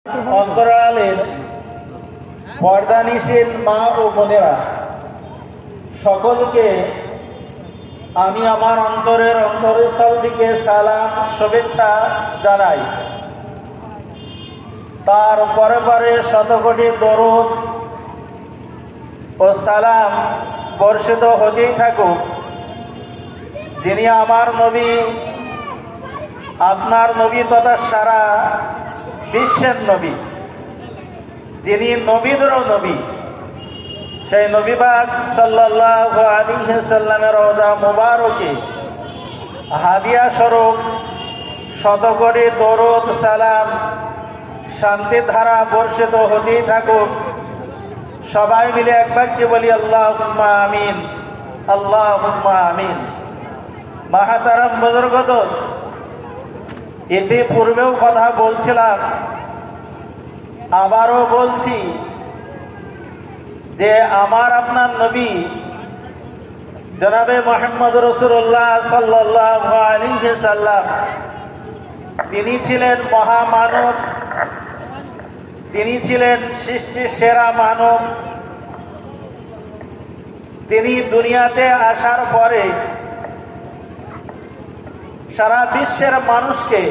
অন্তরালের পর্দানিশীল মা ও বোনেরা সকলকে আমি আমার অন্তরস্থল থেকে সালাম শুভেচ্ছা জানাই। তার পরে পরে শতকোটি দরুদ ও সালাম বর্ষিত হতেই থাকুক, যিনি আমার নবী, আপনার নবী তথা সারা বিশ্বের নবী, যিনি নবীদেরও নবী, সেই নবী পাক সাল্লাল্লাহু আলাইহি সাল্লামের রওজা মুবারকে হাদিয়া স্বরূপ শতকোটি দরুদ সালাম শান্তির ধারা বর্ষিত হতেই থাকুক। সবাই মিলে একবার কি বলি আল্লাহুম্মা আমিন, আল্লাহুম্মা আমিন। মাহতারাম বুজুর্গ দোস্ত, এতে পূর্বেও কথা বলছিলাম, আবারও বলছি যে আমার আপনার নবী জনাবে মুহাম্মদ রাসূলুল্লাহ সাল্লাল্লাহু আলাইহি সাল্লাম, তিনি ছিলেন মহামানব, তিনি ছিলেন সৃষ্টির সেরা মানব। তিনি দুনিয়াতে আসার পরে সারা বিশ্বের মানুষকে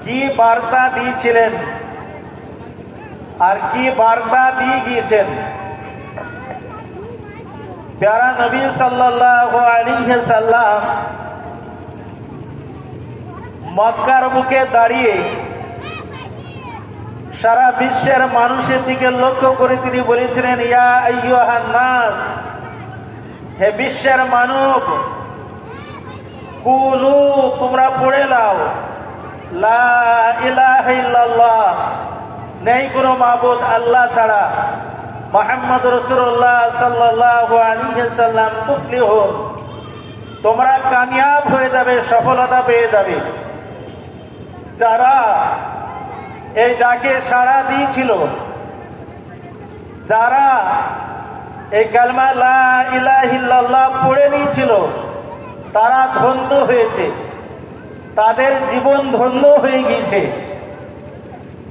কি বার্তা দিয়েছিলেন আর কি বার্তা দিয়ে গিয়েছেন, প্যারা নবী সাল্লাল্লাহু আলাইহি সাল্লাম মক্কার বুকে দাঁড়িয়ে সারা বিশ্বের মানুষের দিকে লক্ষ্য করে তিনি বলেছিলেন, ইয়া আইয়ুহান নাস, হে বিশ্বের মানব, কুলু, তোমরা পড়ে নাও, লা ইলাহা ইল্লাল্লাহ, নেই কোনো মাবুদ আল্লাহ ছাড়া, মুহাম্মদ রাসূলুল্লাহ সাল্লাল্লাহু আলাইহি সাল্লাম তুফলিহুন, তোমরা কামিয়াব হয়ে যাবে, সফলতা পেয়ে যাবে। যারা এই ডাকে সাড়া দিয়েছিল, যারা এই কালমা লা ইলাহা ইল্লাল্লাহ পড়ে নিয়েছিল, তারা ধন্য হয়েছে, তাদের জীবন ধন্য হয়ে গিয়েছে।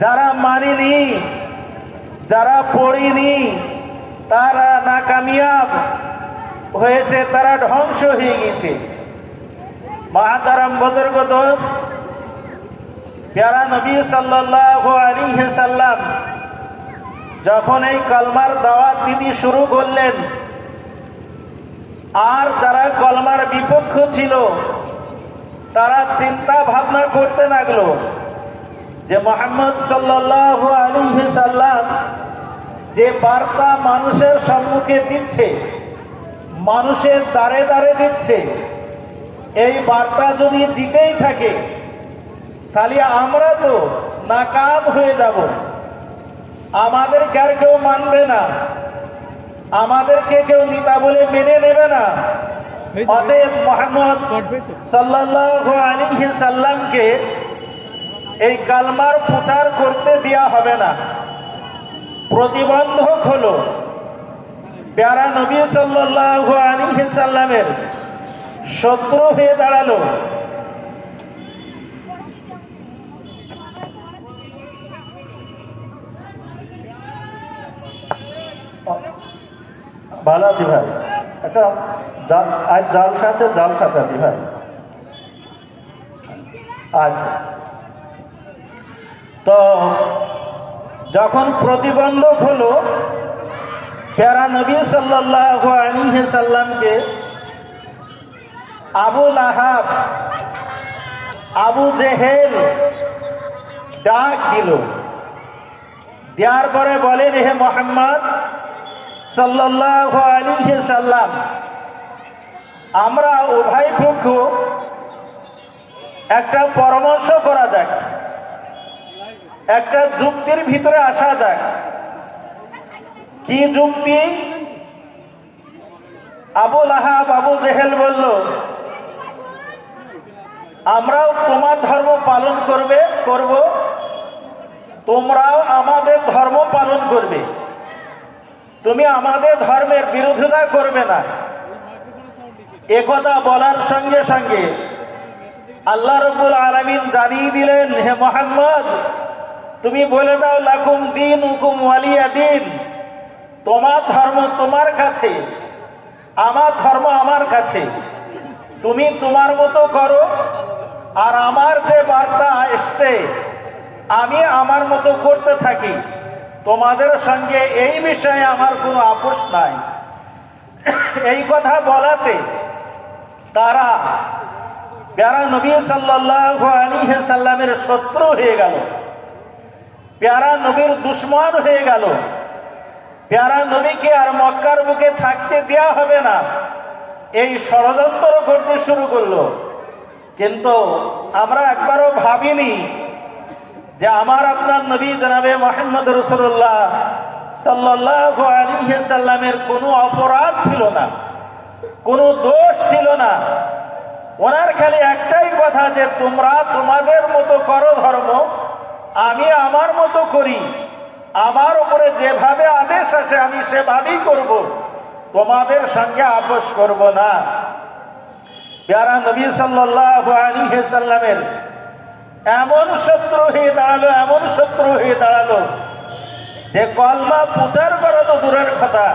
যারা মানেনি, যারা পড়েনি, তারা নাকামিয়াব হয়েছে, তারা ধ্বংস হয়ে গিয়েছে। মাহতারাম বুজুর্গ দোস্ত, প্যারা নবী সাল্লাল্লাহু আলাইহি সাল্লাম যখন এই কলমার দাওয়াত দিতে শুরু করলেন, আর যারা কলমার বিপক্ষ ছিল তারা চিন্তা ভাবনা করতে লাগলো যে মুহাম্মদ সাল্লাল্লাহু আলাইহি সাল্লাম যে বার্তা মানুষের সম্মুখে দিচ্ছে, মানুষের দ্বারে দ্বারে দিচ্ছে, এই বার্তা যদি দিতেই থাকে তাহলে আমরা তো নাকাম হয়ে যাব, আমাদেরকে আর কেউ মানবে না, আমাদেরকে কেউ নেতা বলে মেনে নেবে না। অতএব মুহাম্মদ সাল্লাল্লাহু আলাইহি সাল্লামকে এই কালমার প্রচার করতে দেয়া হবে না। প্রতিবন্ধক হলো প্যারা নবী সাল্লাল্লাহু আলাইহি সাল্লামের শত্রু হয়ে দাঁড়ালো। ভালো আছি ভাই, একটা আজ জালসাতে আছি ভাই। আজ তো যখন প্রতিবন্ধক হলো প্যারা নবী সাল্লাল্লাহু আলাইহি সাল্লামকে, আবু লাহাব, আবু জেহেল ডাক দিল, দেওয়ার পরে বলেন, হে মুহাম্মদ সাল্লাল্লাহু আলাইহি সাল্লাম, আমরা উভয় পক্ষ একটা পরামর্শ করা যাক, একটা যুক্তির ভিতরে আসা যাক। কি যুক্তি? আবু লাহাব, আবু জেহেল বলল, আমরাও তোমার ধর্ম পালন করব, তোমরাও আমাদের ধর্ম পালন করবে, তুমি আমাদের ধর্মের বিরোধিতা করবে না। একথা বলার সঙ্গে সঙ্গে আল্লাহ রাব্বুল আলামিন জানিয়ে দিলেন, হে মুহাম্মদ তুমি বলে দাও, লাকুম দীনুকুম ওয়ালিয়া দীন, তোমার ধর্ম তোমার কাছে, আমার ধর্ম আমার কাছে, তুমি তোমার মতো করো, আর আমার যে বার্তা এসছে আমি আমার মতো করতে থাকি, তোমাদের সঙ্গে এই বিষয়ে আমার কোনো আপোষ নাই। এই কথা বলাতে তারা প্যারা নবী সাল্লাল্লাহু আলাইহি সাল্লামের শত্রু হয়ে গেল, প্যারা নবীর দুশমন হয়ে গেল। প্যারা নবীকে আর মক্কার বুকে থাকতে দেয়া হবে না, এই ষড়যন্ত্র করতে শুরু করলো। কিন্তু আমরা একবারও ভাবিনি যে আমার আপনার নবী জনাবে মুহাম্মদ রাসূলুল্লাহ সাল্লাল্লাহু আলাইহি সাল্লামের কোনো অপরাধ ছিল না, কোনো দোষ ছিল না। ওনার খালি একটাই কথা যে তোমরা তোমাদের মতো করো ধর্ম, আমি আমার মতো করি, আমার উপরে যেভাবে আদেশ আসে আমি সেভাবেই করব, তোমাদের সঙ্গে আপোষ করব না। প্যারা নবী সাল্লাল্লাহু আলাইহি সাল্লামের এমন শত্রু হয়ে দাঁড়ালো, এমন শত্রু হয়ে দাঁড়ালো যে কলমা প্রচার করা তো দূরের কথা,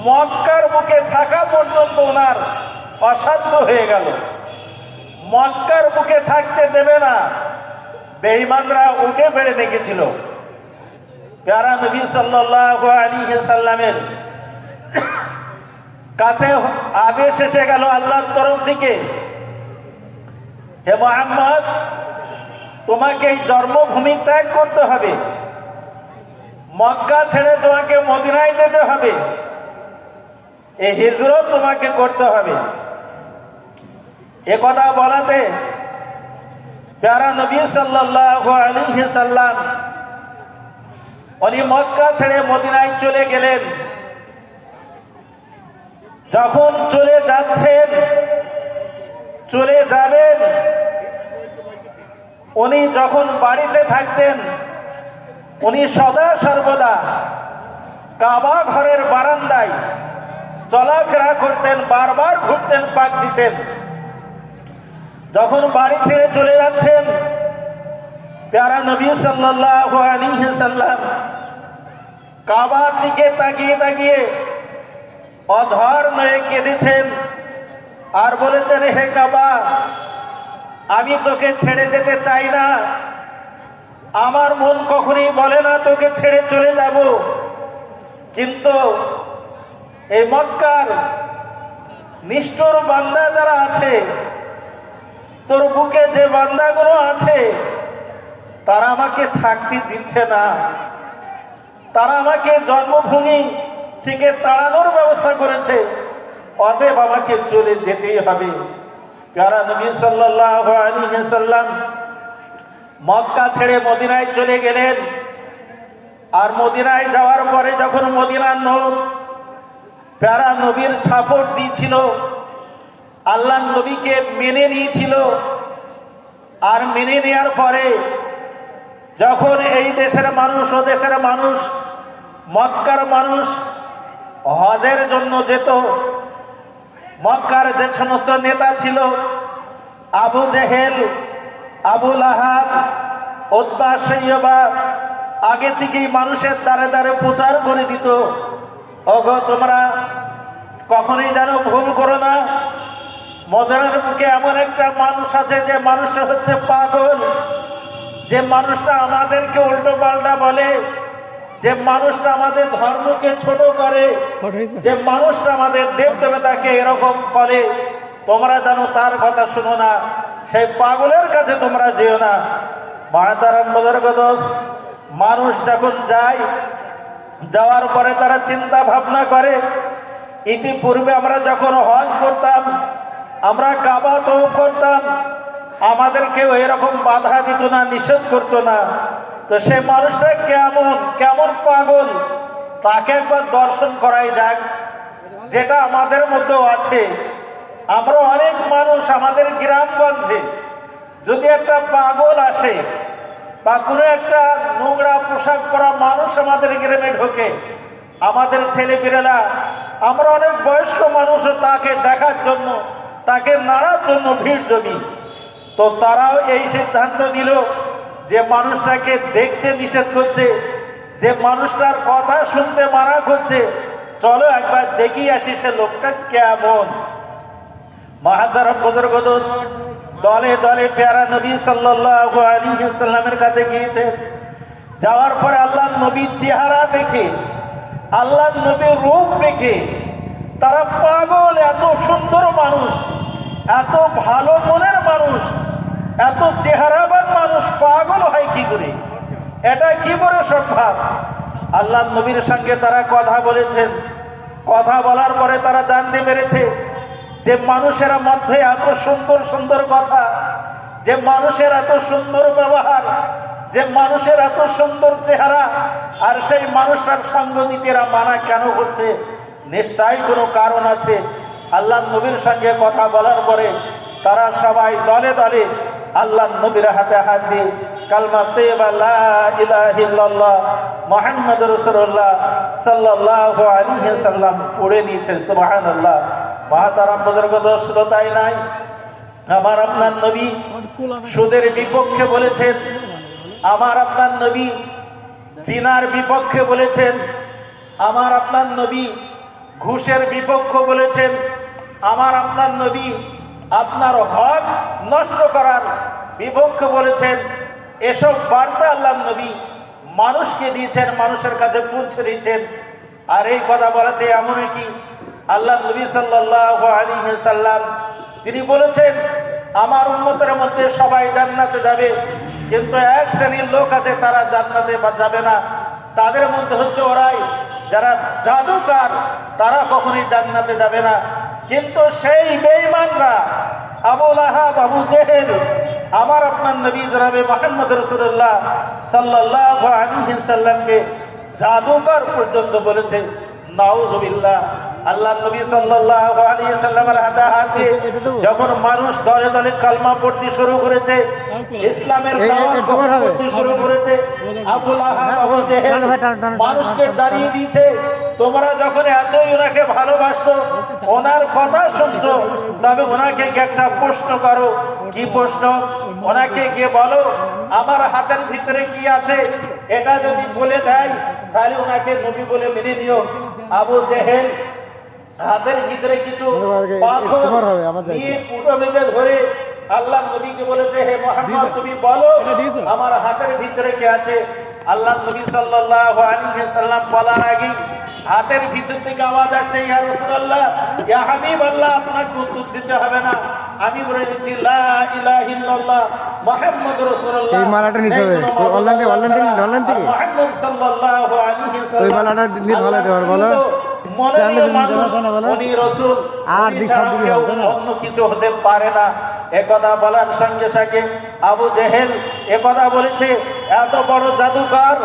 মক্কার বুকে থাকা পর্যন্ত ওনার অসাধ্য হয়ে গেল। মক্কার বুকে থাকতে দেবে না, বেঈমানরা উঠে বেড়ে দেখেছিল। প্যারা নবী সাল্লাল্লাহু আলাইহি সাল্লামের কাছে আদেশ এসে গেল আল্লাহর তরফ থেকে, হে মুহাম্মদ তোমাকে এই জন্মভূমি ত্যাগ করতে হবে, মক্কা ছেড়ে তোমাকে মদিনায় যেতে হবে, এই হিজরত তোমাকে করতে হবে। এ কথা বলাতে প্যারা নবী সাল্লাল্লাহু আলাইহি সাল্লাম উনি মক্কা ছেড়ে মদিনায় চলে গেলেন। যখন চলে যাচ্ছেন, চলে যাবেন, উনি যখন বাড়িতে থাকতেন উনি সদা সর্বদা কাবা ঘরের বারান্দায় চলাফেরা করতেন, বারবার ঘুরতেন, পাক দিতেন। যখন বাড়ি ছেড়ে চলে যাচ্ছেন, প্যারা নবী সাল্লাল্লাহু আলাইহি সাল্লাম কাবার দিকে তাকিয়ে তাকিয়ে অধর নয়ে কেঁদেছেন আর বলেছেন, হে কাবা আমি তোকে ছেড়ে যেতে চাই না, আমার মন কখনোই বলে না তোকে ছেড়ে চলে যাব, কিন্তু এই মক্কার নিষ্ঠুর বান্দা যারা আছে, তোর বুকে যে বান্দাগুলো আছে তারা আমাকে থাকতে দিচ্ছে না, তারা আমাকে জন্মভূমি থেকে তাড়ানোর ব্যবস্থা করেছে, অতএব আমাকে চলে যেতেই হবে। প্যারা নবী সাল্লাল্লাহু আলাইহি সাল্লাম মক্কা ছেড়ে মদিনায় চলে গেলেন। আর মদিনায় যাওয়ার পরে যখন মদিনার লোক প্যারা নবীর সাপোর্ট দিয়েছিল, আল্লাহ নবীকে মেনে নিয়েছিল, আর মেনে নেওয়ার পরে যখন এই দেশের মানুষ ও দেশের মানুষ, মক্কার মানুষ হজের জন্য যেত, মক্কার যে সমস্ত নেতা ছিল, আবু জেহেল, আবু লাহাব, উতবা, শাইবা, আগে থেকেই মানুষের দ্বারে দ্বারে প্রচার করে দিত, ওগো তোমরা কখনোই যেন ভুল করো না, মদিনার বুকে এমন একটা মানুষ আছে যে মানুষটা হচ্ছে পাগল, যে মানুষটা আমাদেরকে উল্টো পাল্টা বলে, যে মানুষটা আমাদের ধর্মকে ছোট করে, যে মানুষটা আমাদের দেব দেবতাকে এরকম করে, তোমরা জানো তার কথা শুনো না, সেই পাগলের কাছে তোমরা যেও না। মহাতারাম বদরগদোস মানুষ যখন যায়, যাওয়ার পরে তারা চিন্তা ভাবনা করে, ইতিপূর্বে আমরা যখন হজ করতাম, আমরা কাবা তওয়াফ করতাম, আমাদেরকেও এরকম বাধা দিত না, নিষেধ করতো না, তো সে মানুষটা কেমন কেমন পাগল, তাকে একবার দর্শন করাই যাক, যেটা আমাদের মধ্যেও আছে। আমরা অনেক মানুষ আমাদের গ্রামগঞ্জে যদি একটা পাগল আসে বা কোনো একটা নোংরা পোশাক পরা মানুষ আমাদের গ্রামে ঢোকে, আমাদের ছেলেপেলেরা, আমরা অনেক বয়স্ক মানুষও তাকে দেখার জন্য, তাকে নাড়ার জন্য ভিড় জমি, তো তারাও এই সিদ্ধান্ত নিল যে মানুষটাকে দেখতে নিষেধ করছে, যে মানুষটার কথা শুনতে মানা করছে, চলো একবার দেখি আসি সে লোকটা কেমন। মহাতারাম বুজুর্গ দোস্ত দলে দলে প্যারা নবী সাল্লাল্লাহু আলাইহি ওয়াসাল্লামের কাছে গিয়েছে। যাওয়ার পরে আল্লাহ নবীর চেহারা দেখে, আল্লাহ নবীর রূপ দেখে তারা পাগল। এত সুন্দর মানুষ, এত ভালো মনের মানুষ, এত চেহারাবান মানুষ পাগল হয় কি করে? এটা কি করে সম্ভব? আল্লাহ নবীর সঙ্গে তারা কথা বলেছেন। কথা বলার পরে তারা জানতে পেরেছে যে মানুষের মধ্যে এত সুন্দর সুন্দর কথা, যে মানুষের এত সুন্দর ব্যবহার, যে মানুষের এত সুন্দর চেহারা, আর সেই মানুষটার সঙ্গ নিতে এরা মানা কেন হচ্ছে? নিশ্চয়ই কোনো কারণ আছে। আল্লাহ নবীর সঙ্গে কথা বলার পরে তারা সবাই দলে দলে আল্লাহ নবীর হাতে হাত দিয়ে কালমা তাইয়্যিবা লা ইলাহা ইল্লাল্লাহ মুহাম্মাদুর রাসূলুল্লাহ সাল্লাল্লাহু আলাইহি ওয়াসাল্লাম পড়ে নিয়েছেন। সুবহানাল্লাহ। মহাতারাম বুজুর্গ দোস্ত, তাই নাই, আমার আপনার নবী সুদের বিপক্ষে বলেছেন, আমার আপনার নবী জিনার বিপক্ষে বলেছেন, আমার আপনার নবী ঘুষের বিপক্ষে বলেছেন, আমার আপনার নবী আপনার হক নষ্ট করার বিপক্ষে বলেছেন। এসব বার্তা আল্লাহ নবী মানুষকে দিয়েছেন, মানুষের কাছে পৌঁছে দিয়েছেন। আর এই কথা বলাতে এমন কি আল্লাহ নবী সাল্লাল্লাহু আলাইহি ওয়াসাল্লাম তিনি বলেছেন আমার উম্মতের মধ্যে সবাই জান্নাতে যাবে, কিন্তু এক শ্রেণীর লোক আছে তারা জান্নাতে যাবে না। তাদের মধ্যে হচ্ছে ওরাই যারা জাদুকার, তারা কখনোই জান্নাতে যাবে না। কিন্তু সেই বেঈমানরা আবু লাহাব, আবু জেহেল আমার আপনার নবী জনাবে মুহাম্মদ রাসূলুল্লাহ সাল্লাল্লাহু আলাইহি ওয়াসাল্লামকে জাদুকর পর্যন্ত বলেছে। নাউযুবিল্লাহ। আল্লাহ নবী সাল্লাল্লাহু আলাইহি ওয়াসাল্লামের হাতে হাতে যখন মানুষ দলে দলে কালমা পড়তে শুরু করেছে, ইসলামের দাওয়াত করতে শুরু করেছে, আবু লাহাব, আবু জেহেল মানুষকে দাঁড়িয়ে দিয়েছে। তোমরা যখন এতই ওনাকে ভালোবাসতো, ওনার কথা শুনতো, তবে ওনাকে একটা প্রশ্ন করো। কি প্রশ্ন? ওনাকে গিয়ে বলো আমার হাতের ভিতরে কি আছে, এটা যদি বলে দেয় তাহলে ওনাকে নবী বলে মেনে নিও। আবু জেহেল হাতের ভিতরে কিছু পাথর নিয়ে পুরো বেঁধে ধরে আল্লাহ নবীকে বলেছে, হে মুহাম্মদ তুমি বলো আমার হাতের ভিতরে কি আছে। আল্লাহ নবী সাল্লাল্লাহু আলাইহি ওয়াসাল্লাম বলার আগে হাতের ভিতর থেকে আওয়াজ আসছে, ইয়া রাসূলুল্লাহ, ইয়া হাবিবাল্লাহ, আপনাকে উত্তর দিতে হবে না, আমি বলে দিচ্ছি লা ইলাহা ইল্লাল্লাহ মুহাম্মাদুর রাসূলুল্লাহ। এই মালাটা নিতে হবে অনলাইন থেকে মুহাম্মদ সাল্লাল্লাহু আলাইহি ওয়াসাল্লাম ওই মালাটা নিতে ভালো দেওয়ার বলো উনি রাসূল, আর অন্য কিছু হতে পারে না। একথা বলার সঙ্গে সঙ্গে আবু জেহেল একথা বলেছে, এত বড় জাদুকর,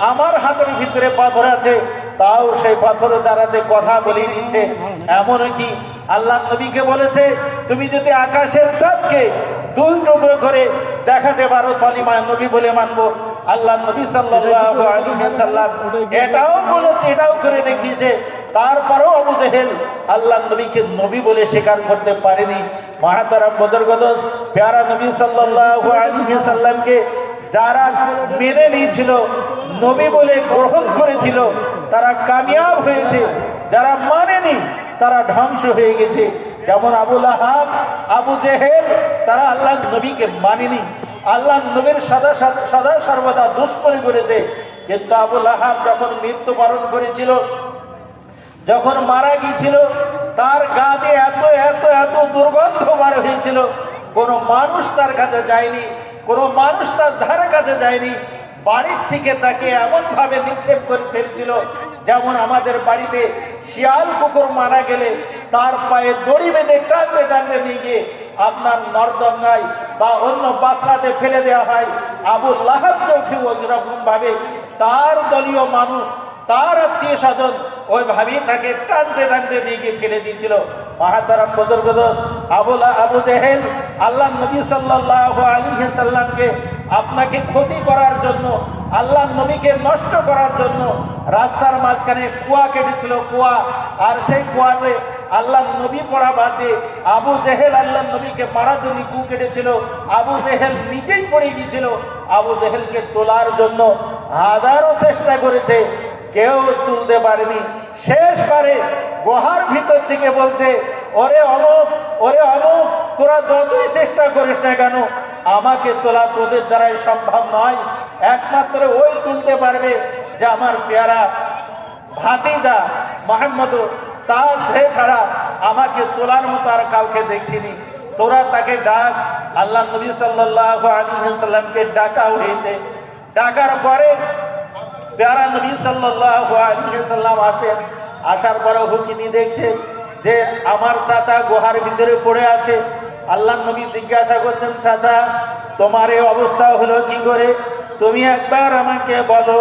আমার হাতের ভিতরে পাথর আছে, তাও সেই পাথরের দ্বারাতে কথা বলে দিচ্ছে। এমনকি আল্লাহ নবীকে বলেছে তুমি যদি আকাশের চাঁদকে দুই টুকরো করে দেখাতে পারো তাহলে নবী বলে মানবো। আল্লাহ নবী সাল্লাল্লাহু আলাইহি ওয়াসাল্লাম এটাও বলেছে, এটাও করে দেখিয়েছে। তারপরেও আবু জেহেল আল্লাহ নবীকে নবী বলে স্বীকার করতে পারেনি। মহাতারাম বুজুর্গ দোস্ত, প্যারা নবী সাল্লাল্লাহু আলাইহি ওয়াসাল্লামকে যারা মেনে নিয়েছিল, নবী বলে গ্রহণ করেছিল, তারা কামিয়াব হয়েছে। যারা মানেনি তারা ধ্বংস হয়ে গেছে। যেমন আবু লাহাব, আবু জেহেল, তারা আল্লাহ নবীকে মানেনি, আল্লাহ নবীর সদা সর্বদা দুষ্করি করেছে। কিন্তু আবু লাহাব যখন মৃত্যুবরণ করেছিল, যখন মারা গিয়েছিল, তার গা দিয়ে এত এত এত দুর্গন্ধ বার হয়েছিল, কোনো মানুষ তার কাছে যায়নি, কোনো মানুষ তার ধারে কাছে যায়নি। বাড়ির থেকে তাকে এমন ভাবে নিক্ষেপ করে ফেলছিল যেমন আমাদের বাড়িতে শিয়াল কুকুর মারা গেলে তার পায়ে দড়ি বেঁধে টানতে টানতে নিয়ে গিয়ে আপনার নরদঙ্গায় বা অন্য বাসরাতে ফেলে দেওয়া হয়। আবু লাহাবকেও ঠিক ওইরকম ভাবে তার দলীয় মানুষ, তার আত্মীয় স্বজন ওইভাবেই তাকে টানতে টানতে নিয়ে গিয়ে ফেলে দিয়েছিল। মহাতারাম বুজুর্গ দোস্ত, আবু জেহেল আল্লাহ নবী সাল্লাল্লাহু আলাইহি ওয়াসাল্লামকে আপনাকে ক্ষতি করার জন্য, আল্লাহ নবীকে নষ্ট করার জন্য রাস্তার মাঝখানে কুয়া কেটেছিল, কুয়া, আর সেই কুয়াতে আল্লাহ নবী পড়া বাদে আবু জেহেল আল্লাহ নবীকে মারার জন্য কু কেটেছিল, আবু জেহেল নিজেই পড়ে গিয়েছিল। আবু জেহেলকে তোলার জন্য হাজারো চেষ্টা করেছে, কেউ তুলতে পারেনি। শেষবারে গুহার ভিতর থেকে বলছে, ওরে অমুক, ওরে অমুক, তোরা যতই চেষ্টা করিস না কেন আমাকে তোলা তোদের দ্বারাই সম্ভব নয়। একমাত্র ওই তুলতে পারবে যে আমার পেয়ারা ভাতিজা মোহাম্মদ, তা সে ছাড়া আমাকে তোলার মতো আর কাউকে দেখিনি। তোরা তাকে ডাক। আল্লাহ নবী সাল্লাল্লাহু আলাইহি ওয়াসাল্লামকে ডাকা হয়েছে। ডাকার পরে পেয়ারা নবী সাল্লাল্লাহু আলাইহি ওয়াসাল্লাম আসেন। আসার পরে হুকিনি দেখছে যে আমার চাচা গুহার ভিতরে পড়ে আছে। আল্লাহ নবী জিজ্ঞাসা করছেন, চাচা তোমার এই অবস্থা হলো কি করে? তুমি একবার আমাকে বলো।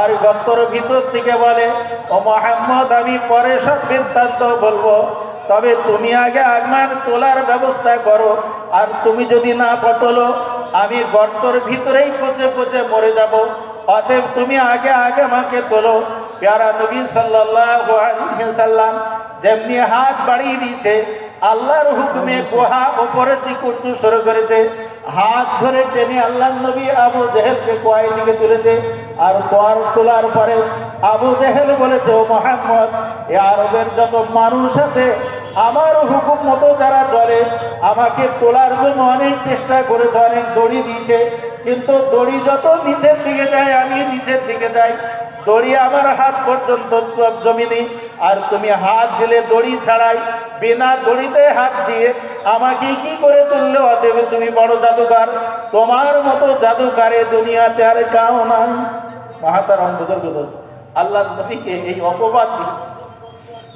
আর গর্তর ভিতর থেকে বলে, ও মুহাম্মদ, আমি পরে সব বৃত্তান্ত বলবো, তবে তুমি আগে আমার তোলার ব্যবস্থা করো। আর তুমি যদি না পটলো আমি গর্তর ভিতরেই পচে পচে মরে যাব। অতএব তুমি আগে আগে আমাকে তোলো। প্যারা নবী সাল্লাল্লাহু আলাইহি ওয়াসাল্লাম যেমনি হাত বাড়িয়ে দিয়েছে, আল্লাহর হুকুমে গুহা উপরের দিকে উঠতে শুরু করেছে। হাত ধরে টেনে আল্লাহ নবী আবু জেহেলকে গুহায় দিকে তুলেছে। আর তোয়ার তোলার পরে আবু জেহেল বলেছে, ও মুহাম্মদ, এ আরবের যত মানুষ আছে আমার হুকুম মতো যারা চলে, আমাকে তোলার জন্য অনেক চেষ্টা করেছে, অনেক দড়ি দিয়েছে, কিন্তু দড়ি যত নিচের দিকে যায় আমি নিচের দিকে যাই, দড়ি আমার হাত পর্যন্ত জমিনি। আর তুমি হাত দিলে দড়ি ছাড়াই, বিনা দড়িতে হাত দিয়ে আমাকে কি করে তুললে? অতএব তুমি বড় জাদুকার, তোমার মতো জাদুকারে দুনিয়াতে আর কাও নাই। মহাতারাম বুজুর্গ দোস্ত, আল্লাহ নবীকে এই অপবাদ দিচ্ছে।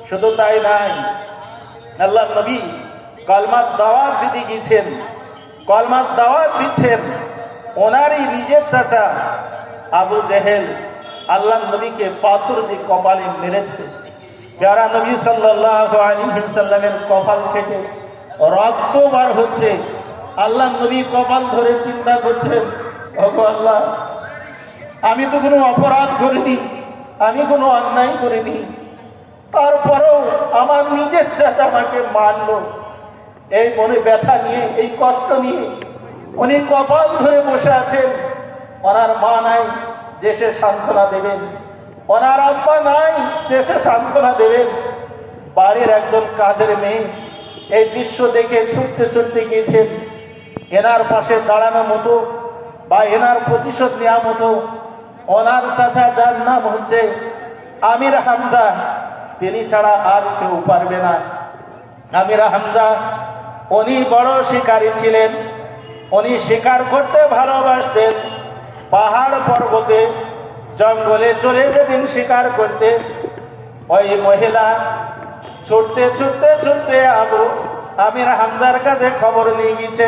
শুধু তাই নাই, আল্লাহ নবী কলমার দাওয়াত দিতে গিয়েছেন, কলমার দাওয়াত দিচ্ছেন। ওনারই নিজের চাচা আবু জেহেল আল্লাহ নবীকে পাথর দিয়ে কপালে মেরেছে। যারা নবী সাল্লাল্লাহু আলাইহি ওয়াসাল্লামের কপাল থেকে রক্ত বার হচ্ছে। আল্লাহ নবী কপাল ধরে চিন্তা করছেন, ওগো আল্লাহ, আমি তো কোনো অপরাধ করিনি, আমি কোনো অন্যায় করিনি, তারপরেও আমার নিজের চাচা আমাকে মারলো। এই মনে ব্যথা নিয়ে, এই কষ্ট নিয়ে উনি কপাল ধরে বসে আছেন। ওনার মা নাই, দেশে সান্ত্বনা দেবেন। ওনার আব্বা নাই, দেশে সান্ত্বনা দেবেন। বাড়ির একজন কাজের মেয়ে এই দৃশ্য দেখে ছুটতে ছুটতে গিয়েছেন। এনার পাশে দাঁড়ানো মতো বা এনার প্রতিশোধ নেওয়া মতো ওনার চাচা, যার নাম হচ্ছে আমির হামজা, তিনি ছাড়া আর কেউ পারবে না। আমির হামজা উনি বড় শিকারী ছিলেন। উনি শিকার করতে ভালোবাসতেন। পাহাড় পর্বতে জঙ্গলে চলে যেতেন শিকার করতে। ওই মহিলা ছুটতে ছুটতে ছুটতে আমির হামজার কাছে খবর নিয়ে গেছে,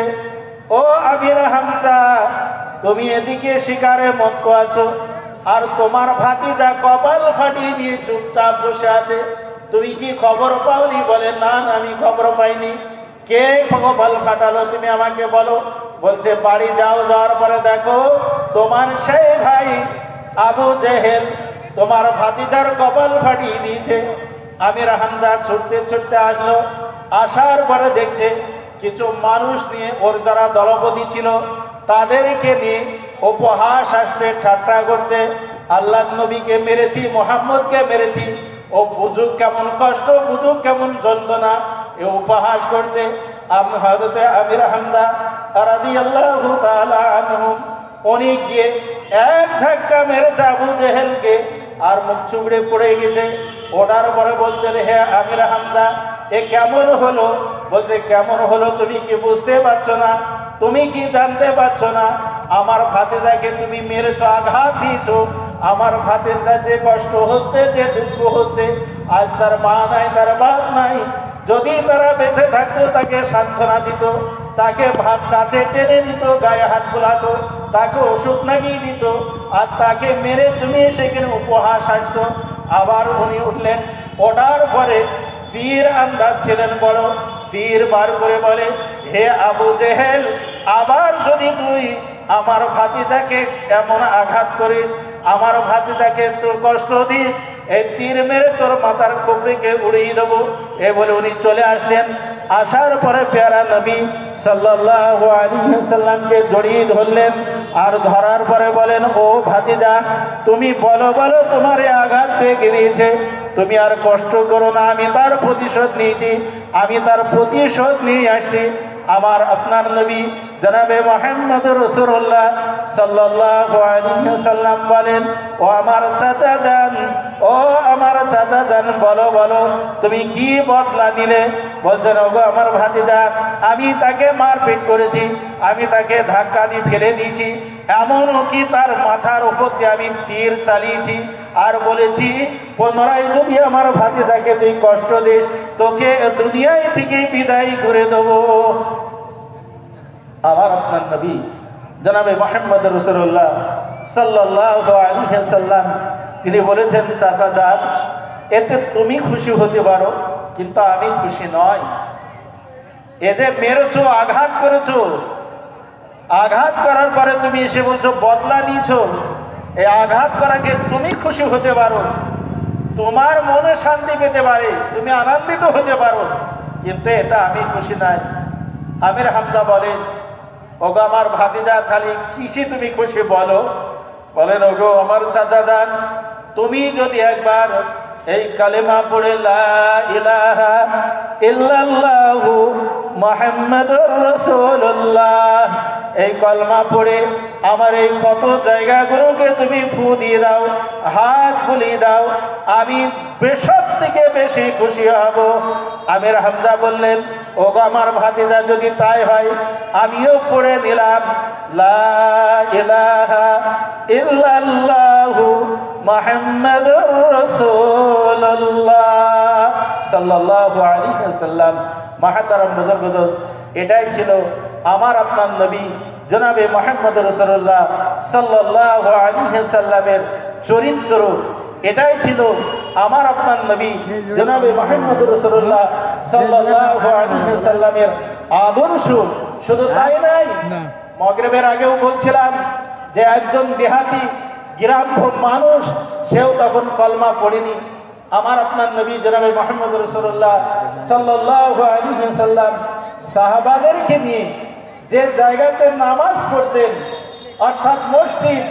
ও আমির হামজা, তুমি এদিকে শিকারে মত্ত আছো আর তোমার ভাতিজা কপাল ফাটিয়ে দিয়ে চুপচাপ বসে আছে, তুমি কি খবর পাওনি? বলে, না, আমি খবর পাইনি। কে কপাল ফাটালো তুমি আমাকে বলো। বলছে, বাড়ি যাও, যাওয়ার পরে দেখো তোমার সেই ভাই আবু জেহেল তোমার ভাতিজার কপাল ফাটিয়ে দিয়েছে। আমির হামজা ছুটতে ছুটতে আসলো। আসার পরে দেখছে কিছু মানুষ নিয়ে, ওর যারা দলপতি ছিল তাদেরকে নিয়ে উপহাস আসছে, ঠাট্টা করছে। আল্লাহ নবীকে মেরেছি, মোহাম্মদকে মেরেছি, ও বুঝুক কেমন কষ্ট, বুঝুক কেমন যন্ত্রণা, এ উপহাস করছে। হযরতে আমির হামজা রাদিয়াল্লাহু তাআলা আনহু উনি গিয়ে এক ধাক্কা মেরেছে আবু জেহেলকে, আর মুখ চুবড়ে পড়ে গেছে। ওটার পরে বলছেন, হে আমির হামজা, এ কেমন হলো? বলছে, কেমন হলো তুমি কি বুঝতে পারছো না? তুমি কি জানতে পারছো না? আমার ভাতিজাকে তুমি মেরেছো, আঘাত দিয়েছো। আমার ভাতিজা যে কষ্ট হচ্ছে, যে দুঃখ হচ্ছে, আজ তার মা নাই, তার বাপ নাই। যদি তারা বেঁচে থাকতো তাকে সান্ত্বনা দিত, তাকে ভাত কাছে টেনে দিত, গায়ে হাত বোলাতো, তাকে ওষুধ লাগিয়ে দিত। আর তাকে মেরে তুমি সেখানে উপহাস আসতো। আবার উনি উঠলেন। ওঠার পরে তীর আন্দাজ ছিলেন বড়, তীর বার করে বলে, হে আবু জেহেল, আবার যদি তুই আমার ভাতিজাকে এমন আঘাত করিস, আমার ভাতিজাকে তোর কষ্ট দিস, এই তীর মেরে তোর মাথার খুপড়িকে উড়িয়ে দেবো। এ বলে উনি চলে আসলেন। আসার পরে পেয়ারা নবী সাল্লাল্লাহু আলাইহি ওয়াসাল্লামকে জড়িয়ে ধরলেন, আর ধরার পরে বলেন, ও ভাতিজা, তুমি বলো বলো তোমার আঘাত পেয়ে গিয়েছে, তুমি আর কষ্ট করো না, আমি তার প্রতিশোধ নিয়েছি, আমি তার প্রতিশোধ নিয়ে আসছি। আমার আপনার নবী জনাবে মুহাম্মদ রাসূলুল্লাহ সাল্লাল্লাহু আলাইহি ওয়াসাল্লাম বলেন, ও আমার চাচা যান, ও আমার চাচা যান, বলো বলো তুমি কি বদলা নিলে? বলছেন, ওগো আমার ভাতিজা, আমি তাকে মারপিট করেছি, আমি তাকে ধাক্কা দিয়ে ফেলে দিয়েছি, এমনও কি তার মাথার উপর দিয়ে আমি তীর চালিয়েছি, আর বলেছি পুনরায় যদি আমার ভাতিজাকে তুই কষ্ট দিস, তোকে দুনিয়ায় থেকে বিদায় করে দেবো। আমার আপনার নবী জনাবে মুহাম্মদ রাসূলুল্লাহ সাল্লাল্লাহু আলাইহি ওয়াসাল্লাম তিনি বলেছেন, চাচা যান, এতে তুমি খুশি হতে পারো, কিন্তু আমি খুশি নয়। এতে মেরেছো, আঘাত করেছো, আঘাত করার পরে তুমি এসে বলছো বদলা নিয়েছো, এই আঘাত করাকে তুমি খুশি হতে পারো, তোমার মনে শান্তি পেতে পারে, তুমি আনন্দিত হতে পারো, কিন্তু এটা আমি খুশি নাই। আমির হামজা বলেন, ওগো আমার ভাতিজা, খালি কিসে তুমি খুশি বলো? বলেন, ওগো আমার চাচা যান, তুমি যদি একবার এই কালেমা পড়ে লা ইলাহা ইল্লাল্লাহু মুহাম্মাদুর রাসূলুল্লাহ এই কলমা পড়ে আমার এই কত জায়গাগুলোকে তুমি ফু দিয়ে দাও, হাত বুলিয়ে দাও, আমি বেশক থেকে বেশি খুশি হব। আমির হামজা বললেন, ওগো আমার ভাতিজা, যদি তাই হয় আমিও পড়ে নিলাম লা ইলাহা ইল্লাল্লাহু মুহাম্মাদুর রাসূলুল্লাহ সাল্লাল্লাহু আলাইহি ওয়াসাল্লাম। মাহতারাম বুজুর্গ দোস্ত, এটাই ছিল আমার আপনার নবী জনাবে মুহাম্মদ রাসূলুল্লাহ সাল্লাল্লাহু আলাইহি ওয়াসাল্লামের চরিত্র, এটাই ছিল আমার আপনার নবী জনাবে মুহাম্মদ রাসূলুল্লাহ সাল্লাল্লাহু আলাইহি ওয়াসাল্লামের আদর্শ। শুধু তাই নাই, মাগরিবের আগেও বলছিলাম যে একজন দেহাতি গ্রাম্য মানুষ, সেও তখন কলমা পড়েনি। আমার আপনার নবী জনাবে মুহাম্মদ রাসূলুল্লাহ সাল্লাল্লাহু আলাইহি ওয়াসাল্লাম সাহাবাদেরকে নিয়ে যে জায়গাতে নামাজ পড়তেন, অর্থাৎ মসজিদ,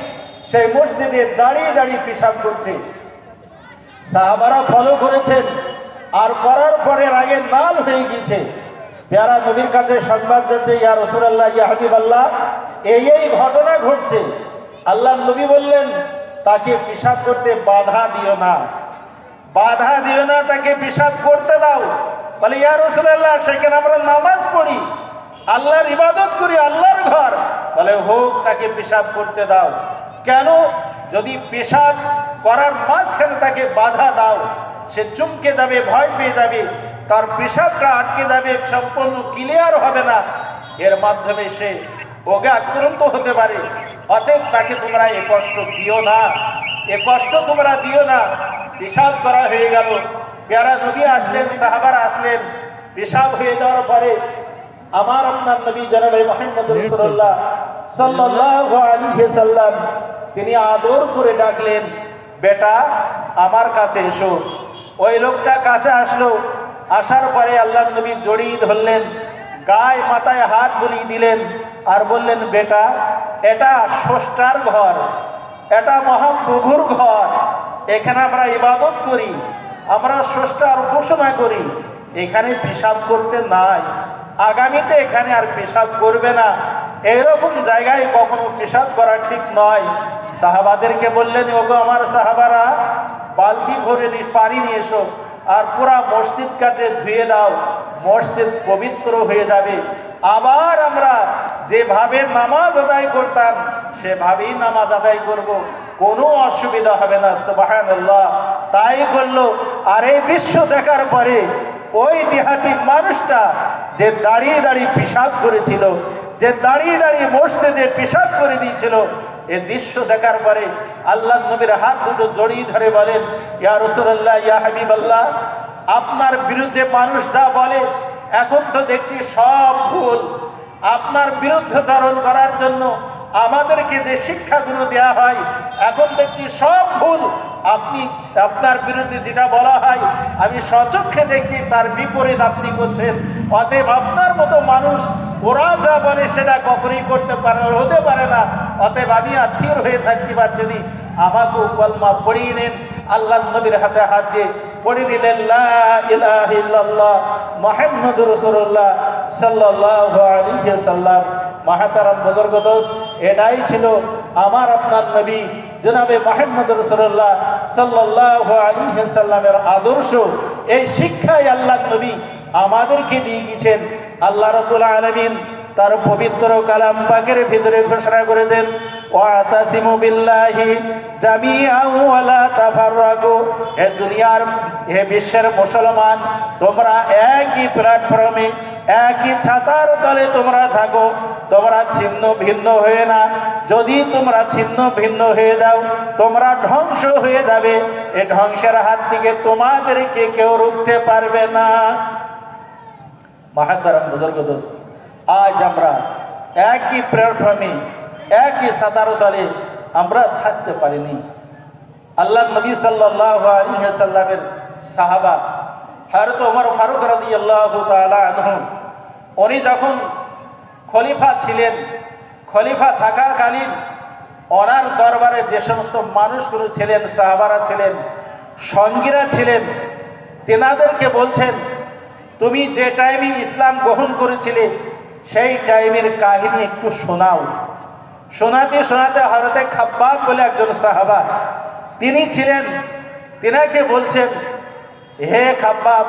সেই মসজিদে দাঁড়িয়ে দাঁড়িয়ে পেশাব করছে, সাহাবারা ফলো করেছেন, আর করার পরে আগে লাল হয়ে গেছে। পেয়ারা নবীর কাছে সংবাদ যাচ্ছে, ইয়া রাসূলুল্লাহ, ইয়া হাবিবাল্লাহ, এই এই ঘটনা ঘটছে। আল্লাহ নবী বললেন, তাকে পেশাব করতে বাধা দিও না, বাধা দিও না, তাকে পেশাব করতে দাও। বলে, ইয়া রাসূলুল্লাহ, সেখানে আমরা নামাজ পড়ি, আল্লাহর ইবাদত করি, আল্লাহর ঘর। বলে, হোক, তাকে পেশাব করতে দাও। কেন? যদি পেশাব করার মাঝখানে তাকে বাধা দাও, সে চমকে যাবে, ভয় পেয়ে যাবে, তার পেশাবটা আটকে যাবে, সম্পূর্ণ ক্লিয়ার হবে না, এর মাধ্যমে সে রোগে আক্রান্ত হতে পারে। অতএব তাকে তোমরা এ কষ্ট দিও না, এ কষ্ট তোমরা দিও না। পেশাব করা হয়ে গেল, পেয়ারা নবী আসলেন, সাহাবারা আসলেন, পেশাব হয়ে যাওয়ার পরে আমার আপনার নবী জনাবে মুহাম্মদ রাসূলুল্লাহ সাল্লাল্লাহু আলাইহি ওয়াসাল্লাম তিনি আদর করে ডাকলেন, বেটা আমার কাছে এসো। ওই লোকটা কাছে আসলো, আসার পরে আল্লাহ নবী জড়িয়ে ধরলেন, গায়ে মাথায় হাত বুলিয়ে দিলেন, আর বললেন, বেটা, এটা স্রষ্টার ঘর, এটা মহাপ্রভুর ঘর, এখানে আমরা ইবাদত করি, আমরা স্রষ্টার উপাসনা করি, এখানে পেশাব করতে নাই, আগামীতে এখানে আর পেশাব করবে না, এরকম জায়গায় কখনো পেশাব করা ঠিক নয়। সাহাবাদেরকে বললেন, ওগো আমার সাহাবারা, বালতি ভরে পানি নিয়ে এসো, আর পুরা মসজিদ কাটে ধুয়ে দাও, মসজিদ পবিত্র হয়ে যাবে। আবার আমরা যেভাবে নামাজ আদায় করতাম সেভাবেই নামাজ আদায় করব, কোনো অসুবিধা হবে না। সুবহানাল্লাহ। তাই করলো। আর এই দৃশ্য দেখার পরে ওই দেহাতি মানুষটা যে দাঁড়িয়ে দাঁড়িয়ে পেশাব করেছিল, যে দাঁড়িয়ে দাঁড়িয়ে মসজিদে পেশাব করে দিয়েছিল, এই দৃশ্য দেখার পরে আল্লাহ নবীর হাত দুটো জড়িয়ে ধরে বলেন, ইয়া রাসূলুল্লাহ, ইয়া হাবিবাল্লাহ, আপনার বিরুদ্ধে মানুষ যা বলে এখন তো দেখছি সব ভুল। আপনার বিরুদ্ধে ধারণ করার জন্য আমাদেরকে যে শিক্ষাগুলো দেওয়া হয় এখন দেখছি সব ভুল। আপনি আপনার বিরুদ্ধে যেটা বলা হয় আমি স্বচক্ষে দেখি তার বিপরীত আপনি করছেন। অতএব আপনার মতো মানুষ ওরা যা বলে সেটা কখনই করতে পারে হতে পারে না। অতএব আমি স্থির হয়ে থাকতে পারছি না। আমাকে কলমা পড়িয়ে নেন, আল্লাহ নবীর হাতে হাত দিয়ে পড়ে নিলেন লা ইলাহা ইল্লাল্লাহ মুহাম্মাদুর রাসূলুল্লাহ সাল্লাল্লাহু আলাইহি ওয়াসাল্লাম। মহাতারাম বুজুর্গ দোস্ত, এটাই ছিল আমার আপনার নবী জনাবে মুহাম্মদ রাসূলুল্লাহ সাল্লাল্লাহু আলাইহি ওয়াসাল্লামের আদর্শ। এই শিক্ষাই আল্লাহ নবী আমাদেরকে দিয়ে গেছেন। আল্লাহ রাব্বুল আলামিন তার পবিত্র কালাম পাকের ভিতরে ঘোষণা করে দেন ওয়াতাসিমু বিল্লাহি জামিআন ওয়া লা তাফাররাকু। হে দুনিয়ার, হে বিশ্বের মুসলমান, তোমরা একই প্ল্যাটফর্মে একই ছাতার তলে তোমরা থাকো, তোমরা ছিন্ন ভিন্ন হয়ে না। যদি তোমরা ছিন্ন ভিন্ন হয়ে যাও তোমরা ধ্বংস হয়ে যাবে। এই ধ্বংসের হাত থেকে তোমাদেরকে কেউ রুখতে পারবে না। মহাতারাম বুজুর্গ দোস্ত, আজ আমরা একই প্ল্যাটফর্মে একই ছাতার তলে আমরা থাকতে পারিনি। আল্লাহ নবী সাল্লাল্লাহু আলাইহি ওয়াসাল্লামের সাহাবা হযরত ওমর ফারুক রাদিয়াল্লাহু তাআলা আনহু, উনি যখন খলিফা ছিলেন, খলিফা থাকাকালীন ওনার দরবারে যে সমস্ত মানুষগুলো ছিলেন, সাহাবারা ছিলেন, সঙ্গীরা ছিলেন, তেনাদেরকে বলছেন তুমি যে টাইমে ইসলাম গ্রহণ করেছিলে সেই টাইমের কাহিনী একটু শোনাও। শোনাতে শোনাতে হযরতে খাব্বাব বলে একজন সাহাবা তিনি ছিলেন, তিনাকে বলছেন হে খাব্বাব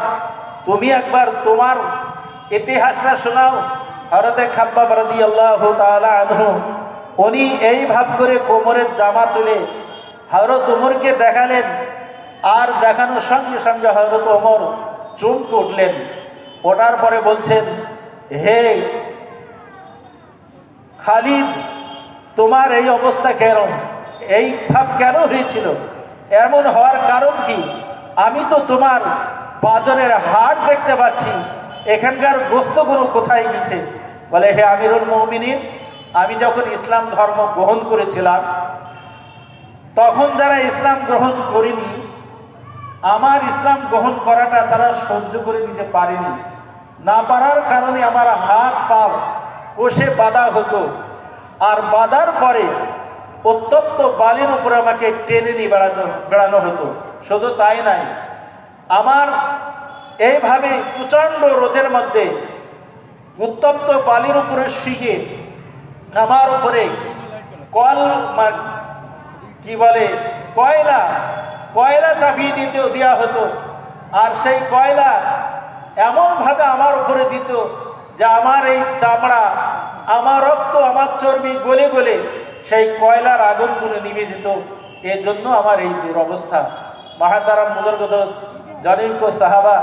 তুমি একবার তোমার ইতিহাসটা শোনাও। হযরতে খাব্বাব রাদিয়াল্লাহু তাআলা আনহু উনি এই ভাব করে কোমরের জামা তুলে হযরত ওমরকে দেখালেন, আর দেখানোর সঙ্গে সঙ্গে হযরত ওমর চমকে উঠলেন। ওঠার পরে বলছেন হে খালিদ তোমার এই অবস্থা কেন, এই ভাব কেন হয়েছিল, এমন হওয়ার কারণ কি? আমি তো তোমার বাজারের হাট দেখতে পাচ্ছি, এখানকার গোস্তগুলো কোথায় গেছে? বলে হে আমিরুল মুমিনিন, আমি যখন ইসলাম ধর্ম গ্রহণ করেছিলাম তখন যারা ইসলাম গ্রহণ করেনি আমার ইসলাম গ্রহণ করাটা তারা সহ্য করে নিতে পারেনি। না পারার কারণে আমার হাত পা কষে বাঁধা হতো, আর বাঁধার পরে উত্তপ্ত বালির উপরে আমাকে টেনে নিয়ে বেড়ানো হতো। শুধু তাই নাই, আমার এইভাবে প্রচন্ড রোদের মধ্যে উত্তপ্ত বালির উপরে শুয়ে আমার উপরে কি বলে কয়লা চাপিয়ে দেওয়া হতো, আর সেই কয়লা এমন ভাবে আমার উপরে দিত যে আমার এই চামড়া, আমার রক্ত, আমার চর্বি গলে গলে সেই কয়লার আগুনগুলো নিভে যেত। এর জন্য আমার এই অবস্থা। মহাতারাম বুজুর্গ দোস্ত, জনৈক সাহাবা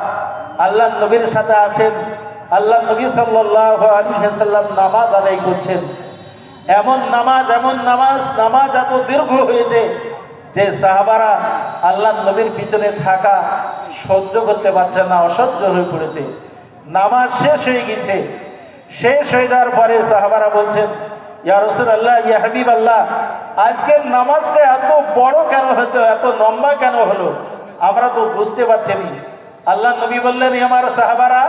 আল্লাহ নবীর সাথে আছেন, আল্লাহ নবী সাল্লাল্লাহু আলাইহি ওয়াসাল্লাম নামাজ আদায় করছেন। এমন নামাজ এত দীর্ঘ হয়েছে যে সাহাবারা আল্লাহ নবীর পিছনে থাকা সহ্য করতে পারছে না, অসহ্য হয়ে পড়েছে। নামাজ শেষ হয়ে গেছে। শেষ হয়ে যাওয়ার পরে সাহাবারা বলছেন ইয়া রাসূলুল্লাহ, ইয়া হাবিবাল্লাহ, আজকের নামাজটা এত বড় কেন হলো, এত লম্বা কেন হলো, আমরা তো বুঝতে পারছি না। আল্লাহ নবী বললেন আমার সাহাবারা,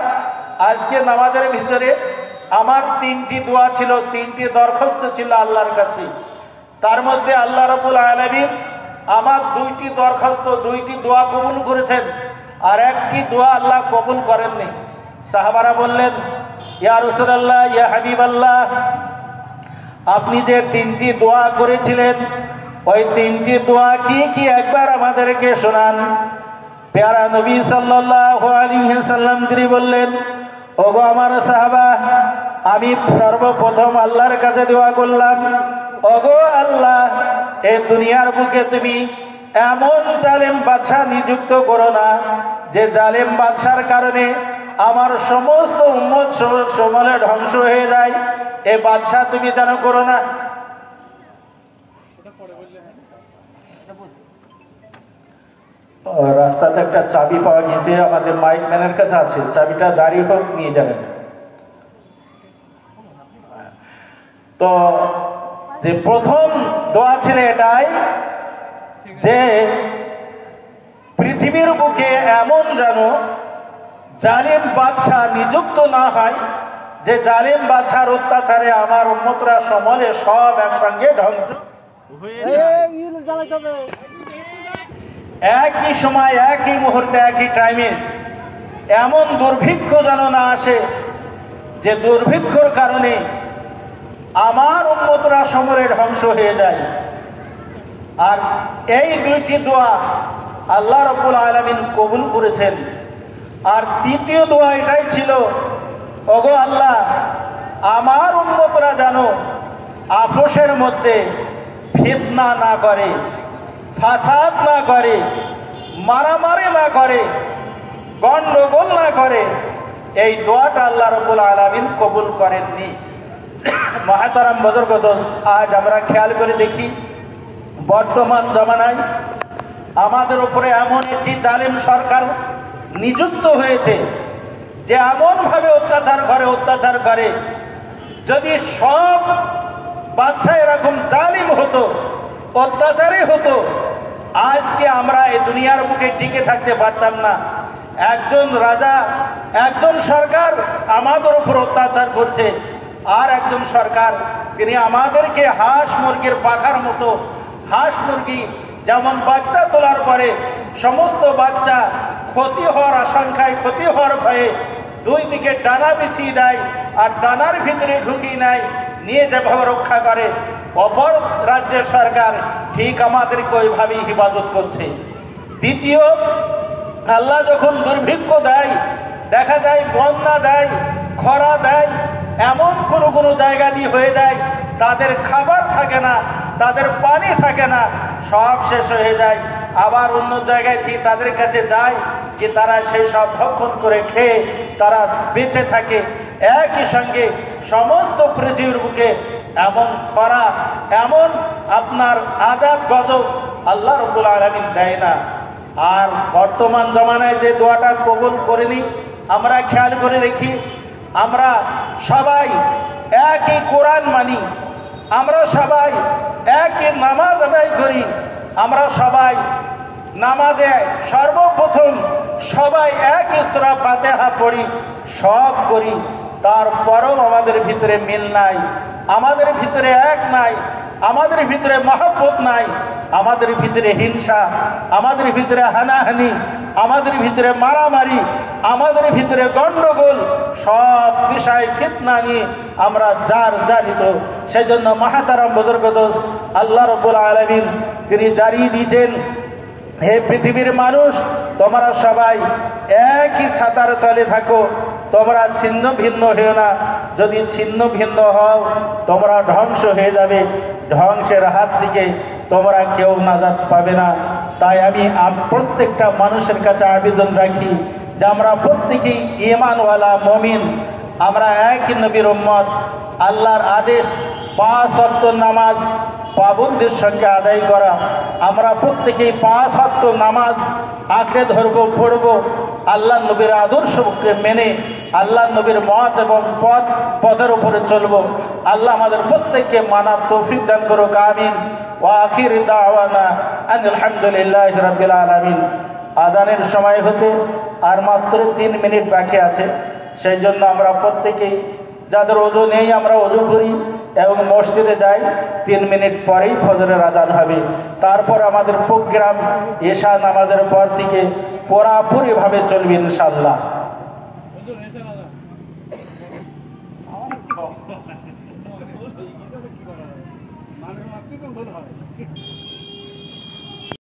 আজকে নামাজের ভিতরে আমার 3টি দোয়া ছিল, 3টি দরখাস্ত ছিল আল্লাহর কাছে। তার মধ্যে আল্লাহ রাব্বুল আলামিন আমার 2টি দরখাস্ত, 2টি দোয়া কবুল করেছেন, আর একটি দোয়া আল্লাহ কবুল করেননি। সাহাবারা বললেন ইয়া রাসূলুল্লাহ, ইয়া হাবিবাল্লাহ, আপনি যে 3টি দোয়া করেছিলেন ওই 3টি দোয়া কি কি একবার আমাদেরকে শোনান। প্যারা নবী সাল্লাল্লাহু আলাইহি ওয়াসাল্লাম তিনি বললেন ওগো আমার সাহাবা, আমি সর্বপ্রথম আল্লাহর কাছে দোয়া করলাম, ওগো আল্লাহ, এই দুনিয়ার বুকে তুমি এমন জালেম বাদশা নিযুক্ত করো না যে জালেম বাদশার কারণে আমার সমস্ত উম্মত সমূলে ধ্বংস হয়ে যায়। এ বাদশা তুমি যেন করো না। রাস্তাতে একটা চাবি পাওয়া গেছে, আমাদের মাইক ম্যানের কাছে আছে, চাবিটা দাঁড়িয়ে হোক নিয়ে যাবেন। তো যে প্রথম দোয়া ছিল এটাই যে পৃথিবীর বুকে এমন যেন জালিম বাদশাহ নিযুক্ত না হয়, যে জালিম বাদশার অত্যাচারে আমার উম্মতরা সমলে সব একসঙ্গে ধ্বংস হয়ে যায়। একই সময়, একই মুহূর্তে, একই টাইমে এমন দুর্ভিক্ষ যেন না আসে যে দুর্ভিক্ষর কারণে আমার উম্মতরা সমরে ধ্বংস হয়ে যায়। আর এই দুইটি দোয়া আল্লাহ রাব্বুল আলামিন কবুল করেছেন। আর তৃতীয় দোয়া এটাই ছিল, ওগো আল্লাহ, আমার উম্মতরা যেন আপোষের মধ্যে ফিতনা না করে, ফাসাদ না করে, মারামারি না করে, গন্ডগোল না করে। এই দোয়াটা আল্লাহ রাব্বুল আলামিন কবুল করেননি। মহতারাম বুজুর্গ দোস্ত, আজ আমরা খেয়াল করে দেখি বর্তমান জমানায় আমাদের উপরে এমন একটি জালিম সরকার নিযুক্ত হয়েছে যে এমন ভাবে অত্যাচার করে যদি সব বাদশা এরকম জালিম হতো, অত্যাচারী হতো, আজকে আমরা এই দুনিয়ার বুকে টিকে থাকতে পারতাম না। একজন রাজা, একজন সরকার আমাদের উপর অত্যাচার করছে, আর একজন সরকার তিনি আমাদেরকে হাঁস মুরগির পাখার মতো, হাঁস মুরগি যেমন বাচ্চা তোলার পরে সমস্ত বাচ্চা ক্ষতি হওয়ার আশঙ্কায়, ক্ষতি হওয়ার ভয়ে দুই দিকে ডানা বিছিয়ে দেয় আর ডানার ভিতরে ঢুকিয়ে নেয়, নিয়ে যেভাবে রক্ষা করে, অপর রাজ্যের সরকার ঠিক আমাদেরকে ওইভাবেই হিফাজত করছে। দ্বিতীয়, আল্লাহ যখন দুর্ভিক্ষ দেয়, দেখা যায় বন্যা দেয়, খরা দেয়, এমন কোনো জায়গা দিয়ে হয়ে যায় তাদের খাবার থাকে না, তাদের পানি থাকে না, সব শেষ হয়ে যায়। আবার অন্য জায়গায় কি তাদের কাছে যায় যে তারা সেই সব ভক্ষণ করে খেয়ে তারা বেঁচে থাকে। একই সঙ্গে সমস্ত পৃথিবীর বুকে এমন খরা, এমন আপনার আযাব গজব আল্লাহ রাব্বুল আলামিন দেয় না। আর বর্তমান জমানায় যে দোয়াটা কবুল করেনি, আমরা খেয়াল করে দেখি, আমরা সবাই একই কোরআন মানি, আমরা সবাই একই নামাজ আদায় করি, আমরা সবাই নামাজে সর্বপ্রথম সবাই একই সূরা ফাতিহা পড়ি, সব করি, তারপরও আমাদের ভিতরে মিল নাই, আমাদের ভিতরে এক নাই, আমাদের ভিতরে মহব্বত নাই, আমাদের ভিতরে হিংসা, আমাদের ভিতরে হানাহানি, আমাদের ভিতরে মারামারি, আমাদের ভিতরে গন্ডগোল, সব বিষয় ফিতনা নিয়ে আমরা জারিত। সেজন্য মহতারাম বুজুর্গ দোস্ত, আল্লাহ রাব্বুল আলামিন তিনি জারি দিয়েছেন, হে পৃথিবীর মানুষ, তোমরা সবাই একই ছাতার তলে থাকো, তোমরা ছিন্ন ভিন্ন হও না। যদি ছিন্ন ভিন্ন হও তোমরা ধ্বংস হয়ে যাবে, ধ্বংসের হাত থেকে তোমরা কেউ নাজাত পাবে না। তাই আমি প্রত্যেকটা মানুষের কাছে আবেদন রাখি যে আমরা প্রত্যেকেই ঈমানওয়ালা মুমিন, আমরা একই নবীর উম্মত। আল্লাহর আদেশ 5 ওয়াক্ত নামাজ পাবন্দির সঙ্গে আদায় করা। আমরা প্রত্যেকেই 5 ওয়াক্ত নামাজ আঁকড়ে ধরবো, পড়বো, আল্লাহ নবীর আদর্শকে মেনে আল্লাহ নবীর মত এবং পথের উপরে চলবো। আল্লাহ আমাদের প্রত্যেককে মানার তৌফিক দান করুক, আমিন। ওয়া আখির দাওয়ানা আলহামদুলিল্লাহি রাব্বিল আলামিন। আযানের সময় হতে আর মাত্র 3 মিনিট বাকি আছে, সেই জন্য আমরা প্রত্যেকেই যাদের ওযু নেই আমরা ওযু করি এবং মসজিদে যাই। 3 মিনিট পরেই ফজরের আযান হবে। তারপর আমাদের প্রোগ্রাম এশা নামাজের পর থেকে পুরাপুরি ভাবে চলবে ইনশাআল্লাহ।